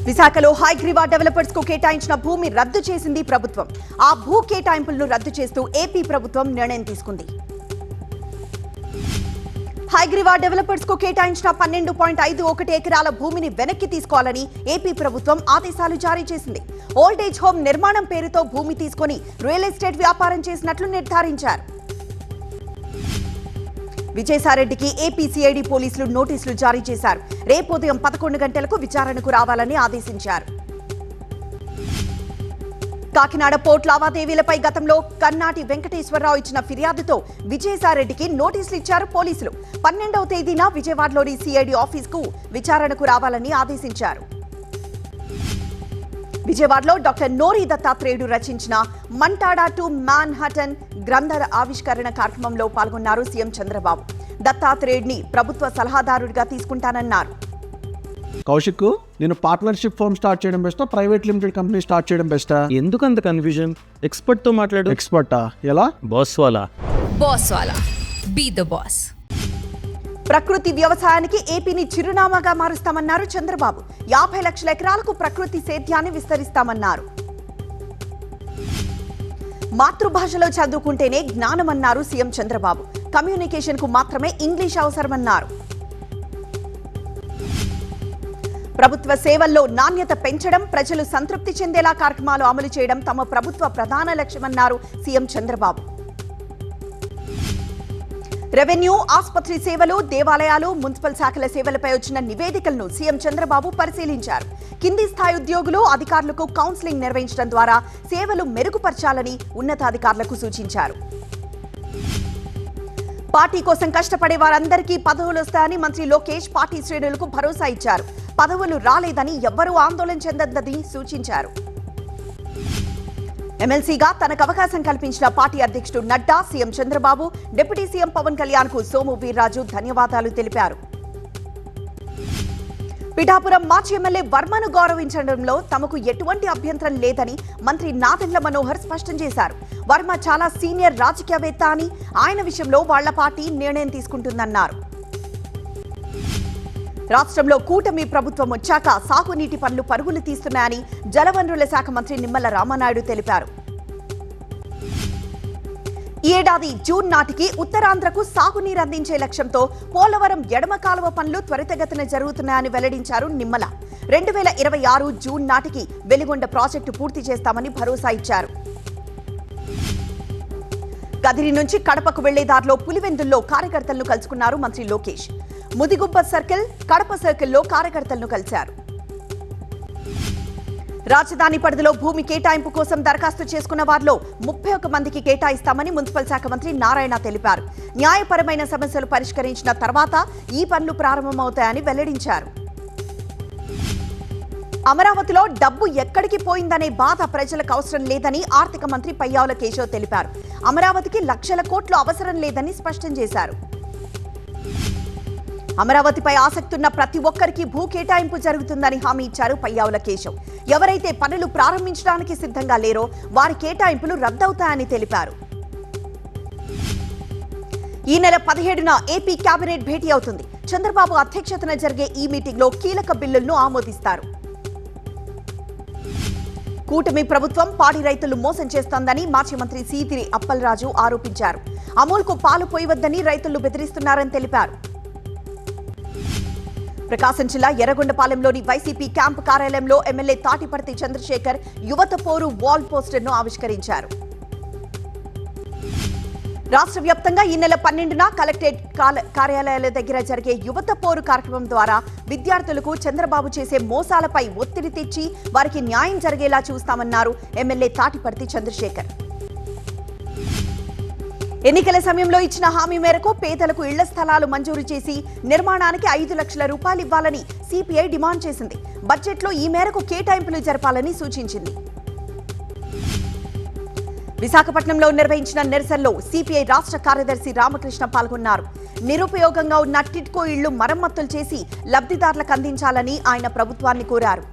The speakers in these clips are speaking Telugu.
విశాఖలో హైగ్రీవా డెవలపర్స్ కు కేటాయించిన భూమి రద్దు చేసింది ప్రభుత్వం. ఆ భూ కేటాయింపులను రద్దు చేస్తూ ఏపీ ప్రభుత్వం నిర్ణయం తీసుకుంది. హైగ్రీవా డెవలపర్స్ కు కేటాయించిన 12.51 ఎకరాల భూమిని వెనక్కి తీసుకోవాలని ఏపీ ప్రభుత్వం ఆదేశాలు జారీ చేసింది. ఓల్డ్ ఏజ్ హోమ్ నిర్మాణం పేరుతో భూమి తీసుకొని రియల్ ఎస్టేట్ వ్యాపారం చేసినట్లు నిర్ధారించారు. విజయసాయిరెడ్డికి ఏపీ సిఐడి పోలీసులు నోటీసులు జారీ చేశారు. రేపు ఉదయం 11 గంటలకు విచారణకు రావాలని ఆదేశించారు. కాకినాడ పోర్ట్ లావాదేవీలపై గతంలో కన్నాటి వెంకటేశ్వరరావు ఇచ్చిన ఫిర్యాదుతో విజయసాయిరెడ్డికి నోటీసులు ఇచ్చారు పోలీసులు. 12వ తేదీన విజయవాడలోని సిఐడి ఆఫీస్కు విచారణకు రావాలని ఆదేశించారు. విజయవాడలో డాక్టర్ నోరి దత్తాత్రేయుడు రచించిన మంటాడా టు మాన్హాటన్ గ్రంథ ఆవిష్కరణ కార్యక్రమంలో పాల్గొన్నారు సీఎం చంద్రబాబు. దత్తాత్రేయుడిని ప్రభుత్వ సలహాదారుడిగా తీసుకుంటానన్నారు. కౌశిక్, నేను పార్ట్నర్షిప్ ఫర్మ్ స్టార్ట్ చేయడం బెస్టా, ప్రైవేట్ లిమిటెడ్ కంపెనీ స్టార్ట్ చేయడం బెస్టా? ఎందుకు అంత కన్ఫ్యూజన్? ఎక్స్పర్ట్ తో మాట్లాడు. ఎక్స్పర్టా? ఎలా? బాస్ వాలా బీ ద బాస్. ప్రకృతి వ్యవసాయానికి ఏపీని చిరునామాగా మారుస్తామన్నారు చంద్రబాబు. 50 లక్షల ఎకరాలకు ప్రకృతి సేద్యాన్ని విస్తరిస్తామన్నారు. మాతృభాషలో చదువుకుంటేనే జ్ఞానమన్నారు సీఎం చంద్రబాబు. కమ్యూనికేషన్ కు మాత్రమే ఇంగ్లీష్ అవసరమన్నారు. ప్రభుత్వ సేవల్లో నాణ్యత పెంచడం, ప్రజలు సంతృప్తి చెందేలా కార్యక్రమాలు అమలు చేయడం తమ ప్రభుత్వ ప్రధాన లక్ష్యమన్నారు సీఎం చంద్రబాబు. రెవెన్యూ, ఆసుపత్రి సేవలు, దేవాలయాలు, మున్సిపల్ శాఖల సేవలపై వచ్చిన నివేదికలను సీఎం చంద్రబాబు పరిశీలించారు. కింది స్థాయి ఉద్యోగులు, అధికారులకు కౌన్సిలింగ్ నిర్వహించడం ద్వారా సేవలు మెరుగుపరచాలని ఉన్నతాధికారులకు సూచించారు. పార్టీ కోసం కష్టపడే వారందరికీ పదవులు వస్తాయని మంత్రి లోకేష్ పార్టీ శ్రేణులకు భరోసా ఇచ్చారు. పదవులు రాలేదని ఎవ్వరూ ఆందోళన చెందొద్దని సూచించారు. ఎమ్మెల్సీగా తనకు అవకాశం కల్పించిన పార్టీ అధ్యక్షుడు Nadda, CM Chandrababu, deputy CM Pavan Kalyan కు సోము వీర్రాజు ధన్యవాదాలు తెలిపారు. పిఠాపురం మాజీ ఎమ్మెల్యే వర్మను గౌరవించడంలో తమకు ఎటువంటి అభ్యంతరం లేదని మంత్రి నాదెండ్ల మనోహర్ స్పష్టం చేశారు. వర్మ చాలా సీనియర్ రాజకీయవేత్త అని, ఆయన విషయంలో వాళ్ల పార్టీ నిర్ణయం తీసుకుంటుందన్నారు. రాష్ట్రంలో కూటమి ప్రభుత్వం వచ్చాక సాగునీటి పనులు పరుగులు తీస్తున్నాయని జలవనరుల శాఖ మంత్రి నిమ్మల రామనాయుడు తెలిపారు. ఈ ఏడాది జూన్ నాటికి ఉత్తరాంధ్రకు సాగునీరు అందించే లక్ష్యంతో పోలవరం ఎడమ కాలువ పనులు త్వరితగతిన జరుగుతున్నాయని వెల్లడించారు నిమ్మల. 2026 జూన్ నాటికి వెలిగొండ ప్రాజెక్టు పూర్తి చేస్తామని భరోసా ఇచ్చారు. కదిరి నుంచి కడపకు వెళ్లే దారిలో పులివెందుల్లో కార్యకర్తలను కలుసుకున్నారు మంత్రి లోకేష్. ముదిగుబ్బ సర్కిల్, కడప సర్కిల్లో కార్యకర్తలను కలిశారు. రాజధాని పరిధిలో భూమి కేటాయింపు కోసం దరఖాస్తు చేసుకున్న వారిలో 31 మందికి కేటాయిస్తామని మున్సిపల్ శాఖ మంత్రి నారాయణ తెలిపారు. న్యాయపరమైన సమస్యలు పరిష్కరించిన తర్వాత ఈ పనులు ప్రారంభమవుతాయని వెల్లడించారు. అమరావతిలో డబ్బు ఎక్కడికి పోయిందనే బాధ ప్రజలకు అవసరం లేదని ఆర్థిక మంత్రి పయ్యావుల కేశవ్ తెలిపారు. అమరావతికి లక్షల కోట్లు అవసరం లేదని స్పష్టం చేశారు. అమరావతిపై ఆసక్తున్న ప్రతి ఒక్కరికి భూ కేటాయింపు జరుగుతుందని హామీ ఇచ్చారు పయ్యావుల కేశవ్. ఎవరైతే పనులు ప్రారంభించడానికి సిద్ధంగా లేరో వారి కేటాయింపులు రద్దవుతాయని తెలిపారు. ఈ నెల 17న ఏపీ కేబినెట్ భేటీ అవుతుంది. చంద్రబాబు అధ్యక్షతన జరిగే ఈ మీటింగ్లో కీలక బిల్లులను ఆమోదిస్తారు. కూటమి ప్రభుత్వం పాడి రైతులు మోసం చేస్తోందని మాజీ మంత్రి సీతిరి అప్పలరాజు ఆరోపించారు. అమూల్కు పాలు పోయవద్దని రైతులు బెదిరిస్తున్నారని తెలిపారు. ప్రకాశం జిల్లా ఎర్రగొండపాలెంలోని వైసీపీ క్యాంపు కార్యాలయంలో ఎమ్మెల్యే తాటిపర్తి చంద్రశేఖర్ యువత పోరు వాల్ పోస్టర్ను ఆవిష్కరించారు. రాష్ట్ర వ్యాప్తంగా ఈ నెల 12న కలెక్టరేట్ కార్యాలయాల దగ్గర జరిగే యువత పోరు కార్యక్రమం ద్వారా విద్యార్థులకు చంద్రబాబు చేసే మోసాలపై ఒత్తిడి తెచ్చి వారికి న్యాయం జరిగేలా చూస్తామన్నారు ఎమ్మెల్యే తాటిపర్తి చంద్రశేఖర్. ఎన్నికల సమయంలో ఇచ్చిన హామీ మేరకు పేదలకు ఇళ్ల స్థలాలు మంజూరు చేసి నిర్మాణానికి 5 లక్షల రూపాయలు ఇవ్వాలని సిపిఐ డిమాండ్ చేసింది. బడ్జెట్లో ఈ మేరకు కేటాయింపులు జరపాలని సూచించింది. విశాఖపట్నంలో నిర్వహించిన నిరసనలో సిపిఐ రాష్ట్ర కార్యదర్శి రామకృష్ణ పాల్గొన్నారు. నిరుపయోగంగా ఉన్న టిట్కో ఇళ్లు మరమ్మతులు చేసి లబ్ధిదారులకు అందించాలని ఆయన ప్రభుత్వాన్ని కోరారు.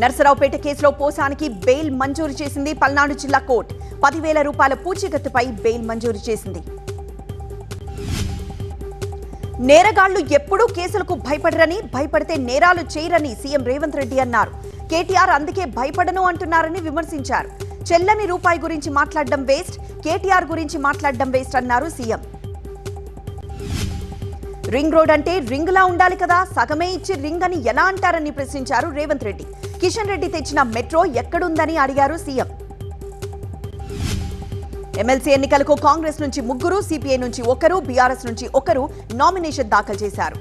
నర్సరావుపేట కేసులో పోసానికి బెయిల్ మంజూరు చేసింది పల్నాడు జిల్లా కోర్టు. 10,000 రూపాయల పూచీకత్తుపై బెయిల్ మంజూరు చేసింది. నేరగాళ్లు ఎప్పుడూ కేసులకు భయపడరని, భయపడితే నేరాలు చేయరని సీఎం రేవంత్ రెడ్డి అన్నారు. కేటీఆర్ అందుకే భయపడను అంటున్నారని విమర్శించారు. చెల్లని రూపాయి గురించి మాట్లాడడం వేస్ట్, కేటీఆర్ గురించి మాట్లాడడం వేస్ట్ అన్నారు సీఎం. రింగ్ రోడ్ అంటే రింగ్ లా ఉండాలి కదా, సగమే ఇచ్చి రింగ్ అని ఎలా అంటారని ప్రశ్నించారు రేవంత్ రెడ్డి. కిషన్ రెడ్డి తెచ్చిన మెట్రో ఎక్కడుందని అడిగారు సీఎం. ఎమ్మెల్సీ ఎన్నికలకు కాంగ్రెస్ నుంచి 3, సిపిఐ నుంచి 1, బీఆర్ఎస్ నుంచి 1 నామినేషన్ దాఖలు చేశారు.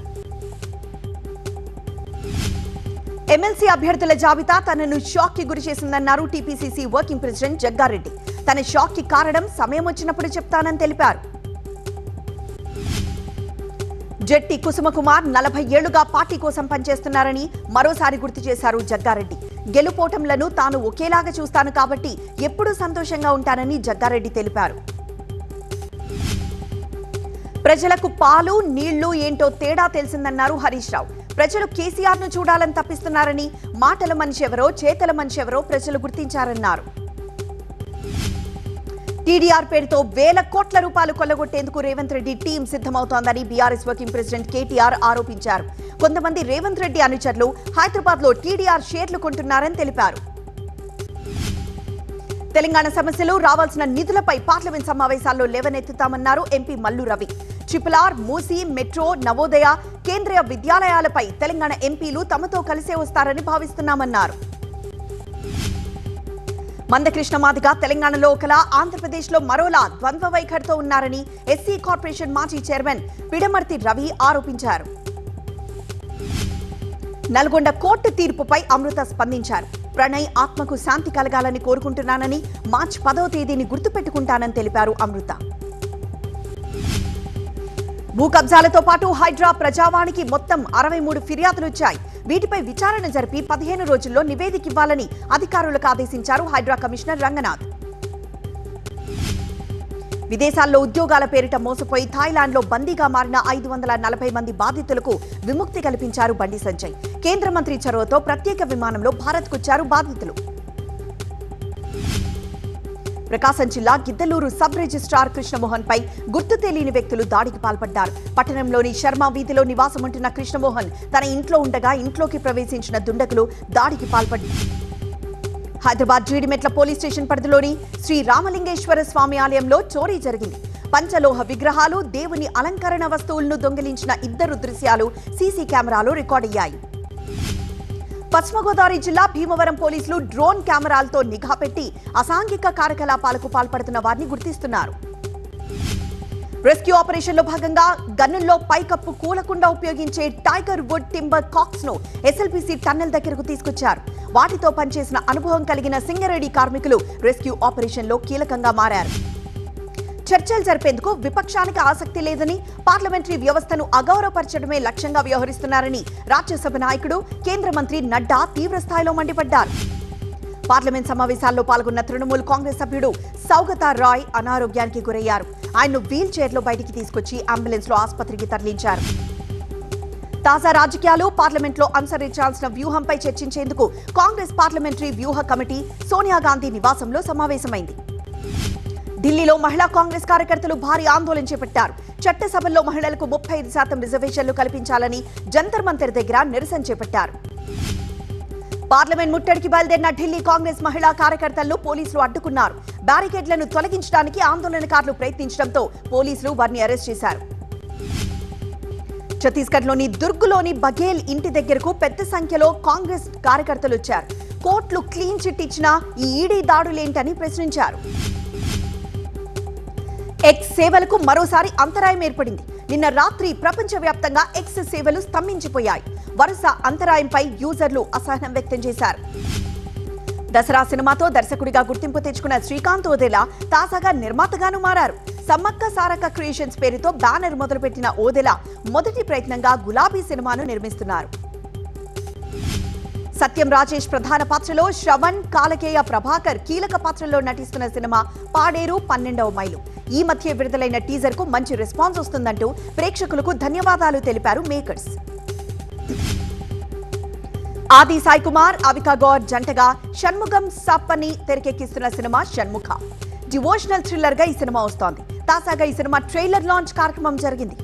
ఎమ్మెల్సీ అభ్యర్థుల జాబితా తనను షాక్ కి గురి చేసిందన్నారు టీపీసీసీ వర్కింగ్ ప్రెసిడెంట్ జగ్గారెడ్డి. తన షాక్ కి కారణం సమయం వచ్చినప్పుడు చెప్తానని తెలిపారు. జట్టి కుసుమకుమార్ 40 ఏళ్లుగా పార్టీ కోసం పనిచేస్తున్నారని మరోసారి గుర్తు చేశారు జగ్గారెడ్డి. గెలుపోటంలను తాను ఒకేలాగా చూస్తాను కాబట్టి ఎప్పుడూ సంతోషంగా ఉంటానని జగ్గారెడ్డి తెలిపారు. ప్రజలకు పాలు నీళ్లు ఏంటో తేడా తెలిసిందన్నారు హరీష్ రావు. ప్రజలు కేసీఆర్ ను చూడాలని తప్పిస్తున్నారని, మాటల మనిషి ఎవరో చేతల మనిషి ఎవరో ప్రజలు గుర్తించారన్నారు. టీడీఆర్ పేరుతో వేల కోట్ల రూపాయలు కొల్లగొట్టేందుకు రేవంత్ రెడ్డి టీం సిద్ధమవుతోందని బీఆర్ఎస్ వర్కింగ్ ప్రెసిడెంట్ కేటీఆర్ ఆరోపించారు. కొంతమంది రేవంత్ రెడ్డి అనుచరులు హైదరాబాద్ లో టీడీఆర్ షేర్లు కొంటున్నారని తెలిపారు. తెలంగాణ సమస్యలు, రావాల్సిన నిధులపై పార్లమెంట్ సమావేశాల్లో లేవనెత్తుతామన్నారు MP Mallu Ravi. Triple R, Musi, metro, Navodaya, Kendriya విద్యాలయాలపై తెలంగాణ ఎంపీలు తమతో కలిసే వస్తారని భావిస్తున్నామన్నారు. మందకృష్ణ మాదిగ తెలంగాణలో ఒకలా, ఆంధ్రప్రదేశ్లో మరోలా ద్వంద్వ వైఖరితో ఉన్నారని ఎస్సీ కార్పొరేషన్ మాజీ చైర్మన్ పిడమర్తి రవి ఆరోపించారు. నల్గొండ కోర్టు తీర్పుపై అమృత స్పందించారు. ప్రణయ్ ఆత్మకు శాంతి కలగాలని కోరుకుంటున్నానని, మార్చి 10వ తేదీని గుర్తుపెట్టుకుంటానని తెలిపారు అమృత. భూ కబ్జాలతో పాటు హైడ్రా ప్రజావాణికి మొత్తం 63 ఫిర్యాదులు వచ్చాయి. వీటిపై విచారణ జరిపి 15 రోజుల్లో నివేదిక ఇవ్వాలని అధికారులకు ఆదేశించారు హైడ్రా కమిషనర్ రంగనాథ్. విదేశాల్లో ఉద్యోగాల పేరిట మోసపోయి థాయిలాండ్లో బందీగా మారిన 540 మంది బాధితులకు విముక్తి కల్పించారు బండి సంజయ్. కేంద్ర మంత్రి చొరవతో ప్రత్యేక విమానంలో భారత్కొచ్చారు బాధితులు. ప్రకాశం జిల్లా గిద్దలూరు సబ్ రిజిస్ట్రార్ కృష్ణమోహన్ పై గుర్తు తెలియని వ్యక్తులు దాడికి పాల్పడ్డారు. పట్టణంలోని శర్మ వీధిలో నివాసముంటున్న కృష్ణమోహన్ తన ఇంట్లో ఉండగా ఇంట్లోకి ప్రవేశించిన దుండగులు దాడికి పాల్పడ్డారు. హైదరాబాద్ జీడిమెట్ల పోలీస్ స్టేషన్ పరిధిలోని శ్రీ రామలింగేశ్వర స్వామి ఆలయంలో చోరీ జరిగింది. పంచలోహ విగ్రహాలు, దేవుని అలంకరణ వస్తువులను దొంగిలించిన 2 దృశ్యాలు సీసీ కెమెరాలో రికార్డయ్యాయి. పశ్చిమ గోదావరి జిల్లా భీమవరం పోలీసులు డ్రోన్ కెమెరాలతో నిఘా పెట్టి అసాంఘిక కార్యకలాపాలకు పాల్పడుతున్న వారిని గుర్తిస్తున్నారు. రెస్క్యూ ఆపరేషన్ లో భాగంగా గన్నుల్లో పైకప్పు కూలకుండా ఉపయోగించే టైగర్ వుడ్ టింబర్ కాక్స్ ను ఎస్ఎల్బీసీ టన్నెల్ దగ్గరకు తీసుకొచ్చారు. వాటితో పనిచేసిన అనుభవం కలిగిన సింగరేణి కార్మికులు రెస్క్యూ ఆపరేషన్ లో కీలకంగా మారారు. చర్చలు జరిపేందుకు విపక్షానికి ఆసక్తి లేదని, పార్లమెంటరీ వ్యవస్థను అగౌరవపరచడమే లక్ష్యంగా వ్యవహరిస్తున్నారని రాజ్యసభ నాయకుడు, కేంద్ర మంత్రి నడ్డా తీవ్రస్థాయిలో మండిపడ్డారు. పార్లమెంట్ సమావేశాల్లో పాల్గొన్న తృణమూల్ కాంగ్రెస్ సభ్యుడు సౌగతా రాయ్ అనారోగ్యానికి గురయ్యారు. ఆయన్ను వీల్ చైర్లో బయటికి తీసుకొచ్చి అంబులెన్స్ లో ఆసుపత్రికి తరలించారు. తాజా రాజకీయాలు, పార్లమెంట్లో అనుసరించాల్సిన వ్యూహంపై చర్చించేందుకు కాంగ్రెస్ పార్లమెంటరీ వ్యూహ కమిటీ సోనియా గాంధీ నివాసంలో సమావేశమైంది. ఢిల్లీలో మహిళా కాంగ్రెస్ కార్యకర్తలు భారీ ఆందోళన చేపట్టారు. చట్టసభల్లో మహిళలకు 35% రిజర్వేషన్లు కల్పించాలని జంతర్ మంతర్ దగ్గర నిరసన చేపట్టారు. పార్లమెంట్ ముట్టడికి బయలుదేరిన ఢిల్లీ కాంగ్రెస్ మహిళా కార్యకర్తలను పోలీసులు అడ్డుకున్నారు. బ్యారికేడ్లను తొలగించడానికి ఆందోళనకారులు ప్రయత్నించడంతో పోలీసులు వారిని అరెస్ట్ చేశారు. ఛత్తీస్గఢ్లోని దుర్గ్లోని బఘేల్ ఇంటి దగ్గరకు పెద్ద సంఖ్యలో కాంగ్రెస్ కార్యకర్తలు వచ్చారు. కోర్టులు క్లీన్ చిట్ ఇచ్చిన ఈ ఈడీ దాడులేంటని ప్రశ్నించారు. ఎక్స్ సేవలకు మరోసారి అంతరాయం ఏర్పడింది. నిన్న రాత్రి ప్రపంచవ్యాప్తంగా ఎక్స్ సేవలు స్తంభించిపోయాయి. వరుస అంతరాయంపై యూజర్లు అసహనం వ్యక్తం చేశారు. దసరా సినిమాతో దర్శకుడిగా గుర్తింపు తెచ్చుకున్న శ్రీకాంత్ ఓదెలా తాజాగా నిర్మాతగాను మారారు. సమ్మక్క సారక్క క్రియేషన్స్ పేరుతో బ్యానర్ మొదలుపెట్టిన ఓదెలా మొదటి ప్రయత్నంగా గులాబీ సినిమాను నిర్మిస్తున్నారు. సత్యం రాజేష్ ప్రధాన పాత్రలో, శ్రవణ్, కాలకేయ ప్రభాకర్ కీలక పాత్రల్లో నటిస్తున్న సినిమా పాడేరు 12వ మైలు. ఈ మధ్య విడుదలైన టీజర్ కు మంచి రెస్పాన్స్ వస్తుందంటూ ప్రేక్షకులకు ధన్యవాదాలు తెలిపారు మేకర్స్. ఆది సాయి కుమార్, అవికా గౌర్ జంటగా షణ్ముగం సప్పని తెరకెక్కిస్తున్న సినిమా షణ్ముఖ. డివోషనల్ థ్రిల్లర్ గా ఈ సినిమా వస్తోంది. తాజాగా ఈ సినిమా ట్రైలర్ లాంచ్ కార్యక్రమం జరిగింది.